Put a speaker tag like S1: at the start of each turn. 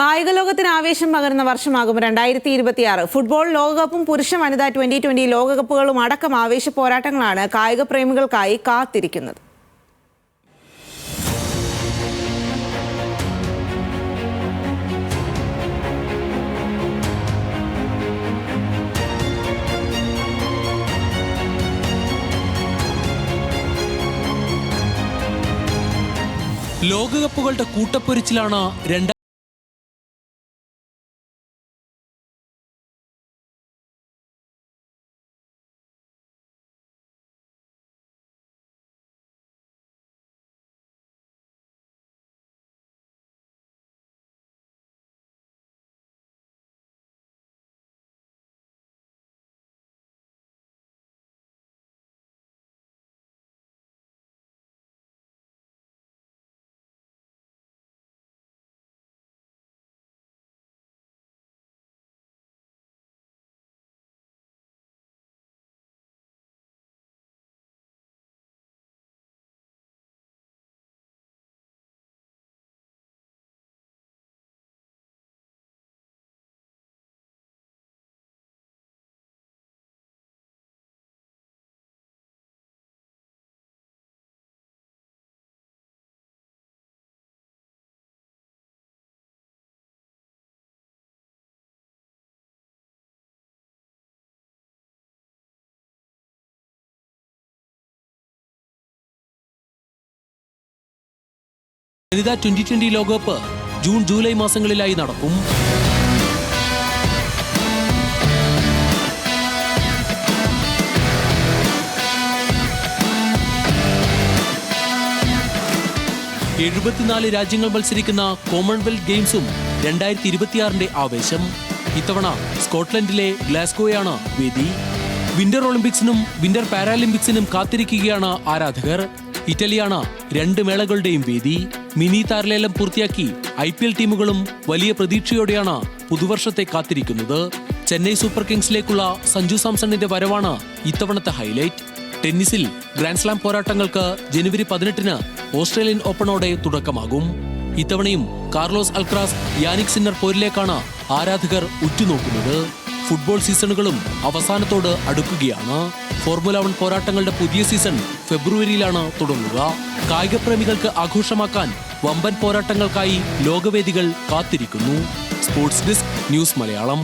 S1: കായിക ലോകത്തിന് ആവേശം പകരുന്ന വർഷമാകും 2026. ഫുട്ബോൾ ലോകകപ്പും പുരുഷ വനിതാ T20 ലോകകപ്പുകളും അടക്കം ആവേശ പോരാട്ടങ്ങളാണ് കായിക പ്രേമികൾക്കായി കാത്തിരിക്കുന്നത്.
S2: ലോകകപ്പുകളുടെ കൂട്ടപ്പൊരിച്ചിലാണ് വനിതാ T20 ലോകകപ്പ് ജൂൺ ജൂലൈ മാസങ്ങളിലായി നടക്കും. രാജ്യങ്ങൾ മത്സരിക്കുന്ന കോമൺവെൽത്ത് ഗെയിംസും 2026 ആവേശം. ഇത്തവണ സ്കോട്ട്ലൻഡിലെ ഗ്ലാസ്ഗോയാണ് വേദി. വിന്റർ ഒളിമ്പിക്സിനും വിന്റർ പാരാലിമ്പിക്സിനും കാത്തിരിക്കുകയാണ് ആരാധകർ. ഇറ്റലിയാണ് രണ്ട് മേളകളുടെയും വേദി. മിനി താരലേലം പൂർത്തിയാക്കി IPL ടീമുകളും വലിയ പ്രതീക്ഷയോടെയാണ് പുതുവർഷത്തെ കാത്തിരിക്കുന്നത്. ചെന്നൈ സൂപ്പർ കിങ്സിലേക്കുള്ള സഞ്ജു സാംസണിന്റെ വരവാണ് ഇത്തവണത്തെ ഹൈലൈറ്റ്. ടെന്നീസിൽ ഗ്രാൻഡ്സ്ലാം പോരാട്ടങ്ങൾക്ക് ജനുവരി 18 ഓസ്ട്രേലിയൻ ഓപ്പണോടെ തുടക്കമാകും. ഇത്തവണയും കാർലോസ് അൽക്രാസ് യാനിക് സിന്നർ പോരിലേക്കാണ് ആരാധകർ ഉറ്റുനോക്കുന്നത്. ഫുട്ബോൾ സീസണുകളും അവസാനത്തോട് അടുക്കുകയാണ്. ഫോർമുല 1 പോരാട്ടങ്ങളുടെ പുതിയ സീസൺ ഫെബ്രുവരിയിലാണ് തുടങ്ങുക. കായിക പ്രേമികൾക്ക് ആഘോഷമാക്കാൻ വമ്പൻ പോരാട്ടങ്ങൾക്കായി ലോകവേദികൾ കാത്തിരിക്കുന്നു. Sports desk news Malayalam.